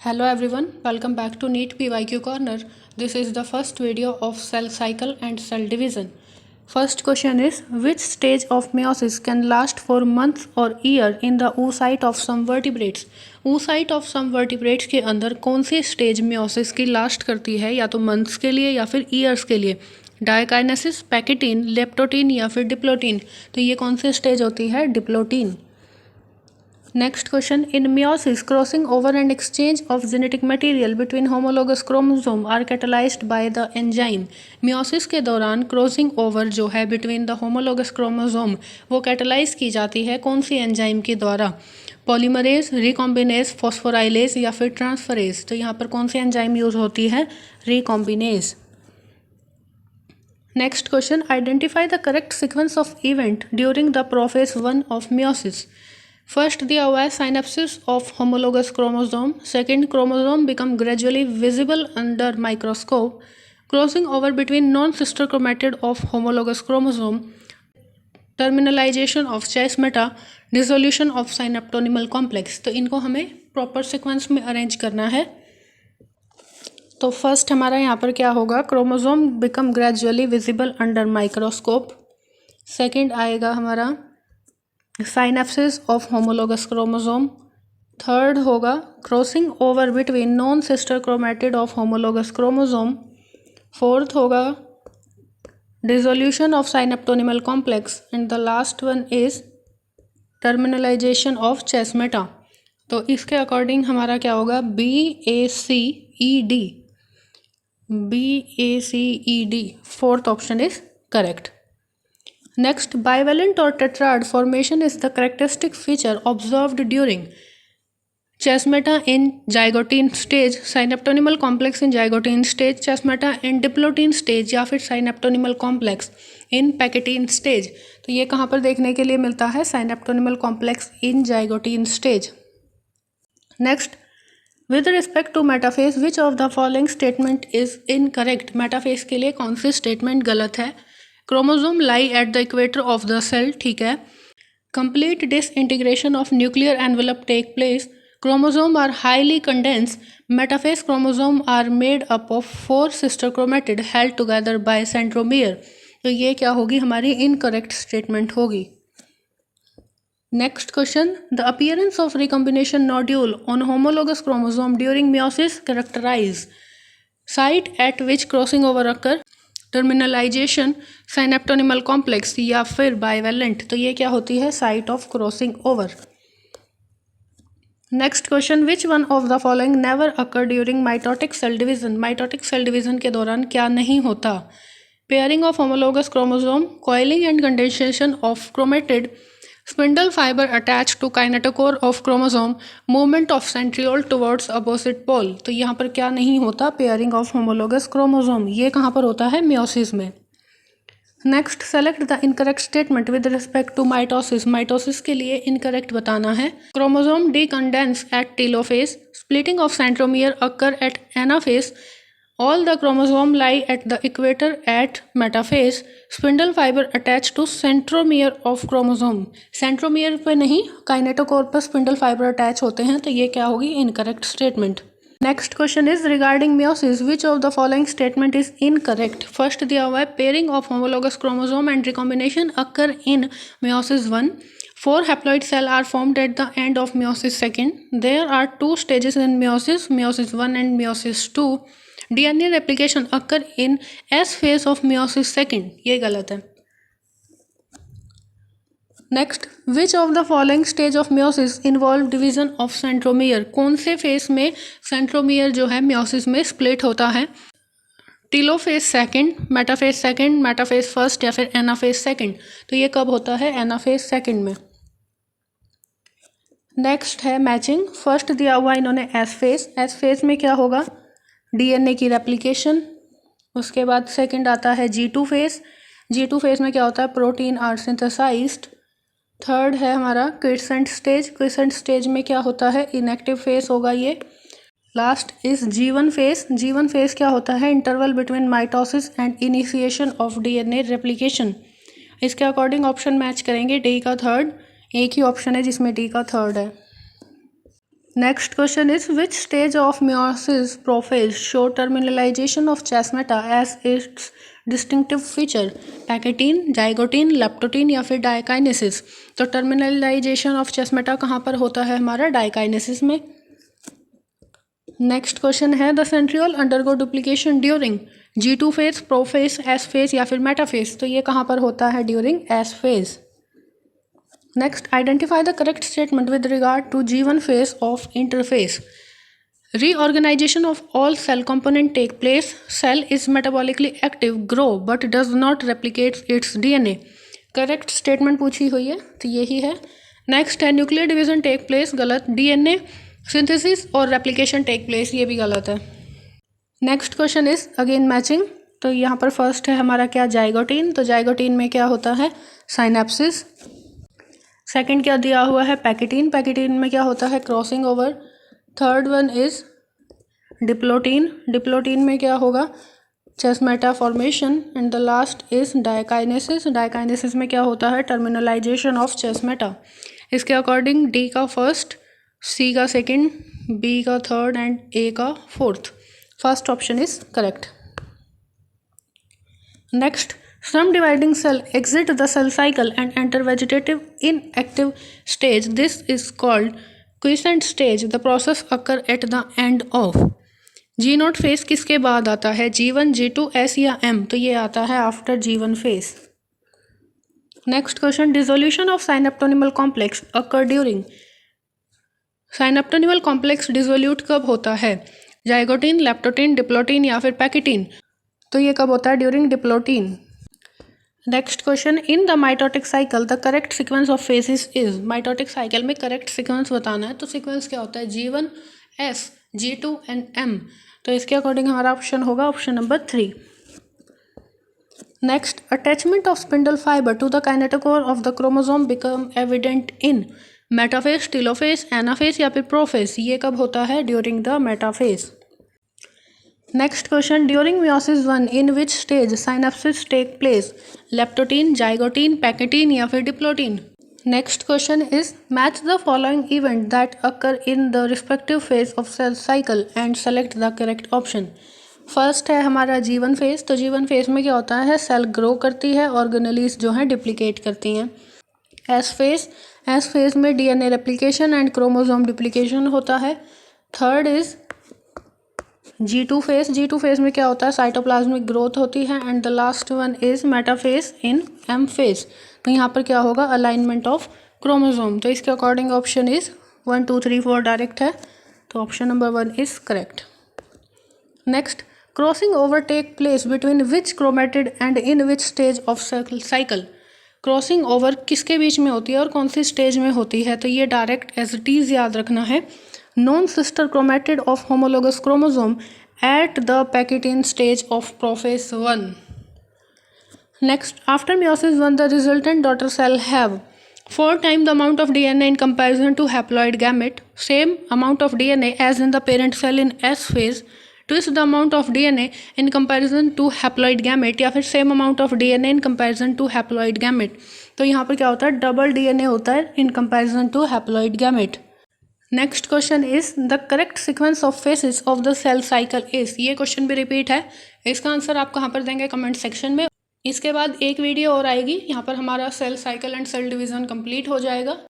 Hello everyone, welcome back to NEET PYQ Corner. This is the first video of cell cycle and cell division. First question is, which stage of meiosis can last for months or year in the oocyte of some vertebrates? oocyte of some vertebrates के अंदर कौन सी stage meiosis की last करती है, या तो months के लिए या फिर ईयर्स के लिए? डायकाइनेसिस, पैकेटीन, लेप्टोटीन या फिर डिप्लोटीन? तो ये कौन सी स्टेज होती है? Diplotene. Next question, in meiosis, crossing over and exchange of genetic material between homologous chromosome are catalyzed by the enzyme. meiosis के दौरान crossing over जो है between the homologous chromosome वो catalyze की जाती है कौन सी एंजाइम के द्वारा? पॉलीमरेज, रिकॉम्बिनेज, फॉस्फोराइलेज या फिर ट्रांसफरेज? तो यहाँ पर कौन सी एंजाइम यूज होती है? Recombinase. Next question, identify the correct sequence of event during the prophase 1 of meiosis. First दिया हुआ है synapses of homologous chromosome. Second, chromosome become gradually visible under microscope. Crossing over between non-sister chromatid of homologous chromosome. Terminalization of chiasmata. Dissolution of synaptonymal complex. तो इनको हमें proper sequence में arrange करना है. तो फर्स्ट हमारा यहाँ पर क्या होगा? Chromosome become gradually visible under microscope. Second आएगा हमारा synapsis of homologous chromosome. Third होगा crossing over between non sister chromatid of homologous chromosome. Fourth होगा dissolution of synaptonemal complex. And the last one is terminalization of चिasmata. तो इसके according हमारा क्या होगा? BACED. BACED. Fourth option is correct. Next, bivalent or tetrad formation is the characteristic feature observed during chiasmata in zygote stage, synaptonymal complex in zygote stage, chiasmata in diplotin stage या फिर synaptonymal complex in pachytene stage. तो ये कहाँ पर देखने के लिए मिलता है? synaptonymal complex in zygote stage. Next, with respect to metaphase, which of the following statement is incorrect? metaphase के लिए कौन सी स्टेटमेंट गलत है? Chromosome lie at the equator of the cell, ठीक है. Complete disintegration of nuclear envelope take place. Chromosome are highly condense. Metaphase chromosome are made up of 4 sister chromatid held together by centromere. तो ये क्या होगी? हमारी incorrect statement होगी. Next question, the appearance of recombination nodule on homologous chromosome during meiosis characterise site at which crossing over occur, terminalization, synaptonemal complex या फिर bivalent? तो ये क्या होती है? Site of crossing over. Next question, which one of the following never occur during mitotic cell division? Mitotic cell division के दौरान क्या नहीं होता? Pairing of homologous chromosome, coiling and condensation of chromatid, spindle fiber attached to kinetochore of chromosome, movement of centriole towards opposite pole. तो यहाँ पर क्या नहीं होता? Pairing of homologous chromosome. ये कहाँ पर होता है? मेयोसिस में. Next, select the incorrect statement with respect to mitosis. Mitosis के लिए इनकरेक्ट बताना है. Chromosome decondense at telophase, splitting of centromere occur at anaphase, all the chromosome lie at the equator at metaphase, spindle fiber attached to centromere of chromosome. centromere पे नहीं, kinetochore पर spindle fiber attach होते हैं. तो ये क्या होगी? incorrect statement. Next question is regarding meiosis, which of the following statement is incorrect? First दिया हुआ है pairing of homologous chromosome and recombination occur in meiosis 1. 4 haploid cells are formed at the end of meiosis 2. There are 2 stages in meiosis, meiosis 1 and meiosis 2. DNA replication occur in S phase of meiosis 2. ये गलत है. Next, which of the following stage of meiosis involve division of centromere? कौन से phase में centromere जो है meiosis में split होता है? Telophase second, metaphase second, metaphase first या फिर एनाफेज सेकेंड? तो ये कब होता है? एनाफेज सेकेंड में. नेक्स्ट है मैचिंग. फर्स्ट दिया हुआ इन्होंने एस फेज. एस फेज में क्या होगा? डीएनए की रेप्लिकेशन. उसके बाद सेकंड आता है G2 फेज. G2 फेज में क्या होता है? Protein are synthesized. थर्ड है हमारा क्विसेंट स्टेज. क्विसेंट स्टेज में क्या होता है? इनएक्टिव फेज होगा ये. Last is G1 phase. G1 phase क्या होता है? Interval between mitosis and initiation of DNA replication. इसके अकॉर्डिंग ऑप्शन मैच करेंगे. डी का थर्ड. एक ही ऑप्शन है जिसमें डी का थर्ड है. Next question is, which stage of meiosis prophase show terminalization of chasmata as its distinctive feature? Pachytene, zygotene, leptotene या फिर डायकाइनेसिस? तो टर्मिनलाइजेशन ऑफ चेस्मेटा कहाँ पर होता है? हमारा डायकाइनेसिस में। नेक्स्ट क्वेश्चन है, the centriole undergo duplication during G2 phase, prophase, S phase या फिर मेटाफेज? तो ये कहाँ पर होता है? During S phase. Next, identify the correct statement with regard to G1 phase of interphase. Reorganization of all cell component take place. Cell is metabolically active, grow but does not replicate its DNA. Correct statement पूछी हुई है, तो यही है। Next है, nuclear division take place. गलत। DNA synthesis और replication take place, ये भी गलत है। Next question is again matching. तो यहाँ पर फर्स्ट है हमारा क्या? जाइगोटीन। तो जाइगोटीन में क्या होता है? साइनेप्सिस। सेकंड क्या दिया हुआ है? पैकेटीन। पैकेटीन में क्या होता है? Crossing over. Third one is diplotene. Diplotene में क्या होगा? Chiasmata formation. And the last is diakinesis. Diakinesis में क्या होता है? Terminalization of chiasmata. इसके अकॉर्डिंग डी का फर्स्ट, सी का सेकंड, बी का थर्ड एंड ए का fourth. First option is correct. Next, some dividing cell exit the cell cycle and enter vegetative inactive stage. This is called quiescent stage. The process occur at the end of G0 phase. किसके बाद आता है? G1, G2, S या M? तो ये आता है after G1 phase. Next question, dissolution of synaptonymal complex occur during synaptonymal complex डिसोल्यूट कब होता है? जाइगोटीन, लेप्टोटीन, डिप्लोटीन या फिर पैकेटीन? तो ये कब होता है? During diplotene. Next question, in the mitotic cycle the correct sequence of phases is? Mitotic cycle में करेक्ट सीक्वेंस बताना है, तो सीक्वेंस क्या होता है? G1, S, G2 and M। तो इसके अकॉर्डिंग हमारा ऑप्शन होगा option number 3। Next, attachment of spindle fibre to the kinetochore of the chromosome become evident in metaphase, telophase, anaphase या फिर प्रोफेज? ये कब होता है? During the metaphase. Next question, during meiosis 1 in which stage synapsis take place? Leptotene, zygotene, pachytene या फिर diplotene? Next question is, match the following event that occur in the respective phase of cell cycle and select the correct option. First है हमारा G1 phase. तो G1 phase में क्या होता है? Cell grow करती है, ऑर्गेनेलीज जो है डिप्लीकेट करती हैं। एस फेज में DNA रेप्लिकेशन एंड क्रोमोसोम डिप्लीकेशन होता है। थर्ड इज G2 फेज में क्या होता है? साइटोप्लाज्मिक ग्रोथ होती है। And the last one is metaphase in M phase. तो यहाँ पर क्या होगा? Alignment of chromosome. तो इसके अकॉर्डिंग ऑप्शन इज 1, 2, 3, 4 डायरेक्ट है, तो option number 1 is correct. Next, crossing over take place between which chromatid and in which stage of cycle? Crossing over किसके बीच में होती है और कौन सी स्टेज में होती है? तो ये डायरेक्ट एज इट इज याद रखना है। Non sister chromatid of homologous chromosome at the Pakitian stage of prophase 1. Next, after meiosis 1, the resultant daughter cell have 4 times the amount of DNA in comparison to haploid gamete, same amount of DNA as in the parent cell in S phase, twice the amount of DNA in comparison to haploid gamete या फिर same amount of DNA in comparison to haploid gamete। तो यहाँ पर क्या होता है? Double DNA होता है in comparison to haploid gamete। Next question is, the correct sequence of phases of the cell cycle is? ये क्वेश्चन भी रिपीट है, इसका आंसर आप कहाँ पर देंगे? कमेंट सेक्शन में। इसके बाद एक वीडियो और आएगी, यहाँ पर हमारा cell cycle and cell division complete हो जाएगा।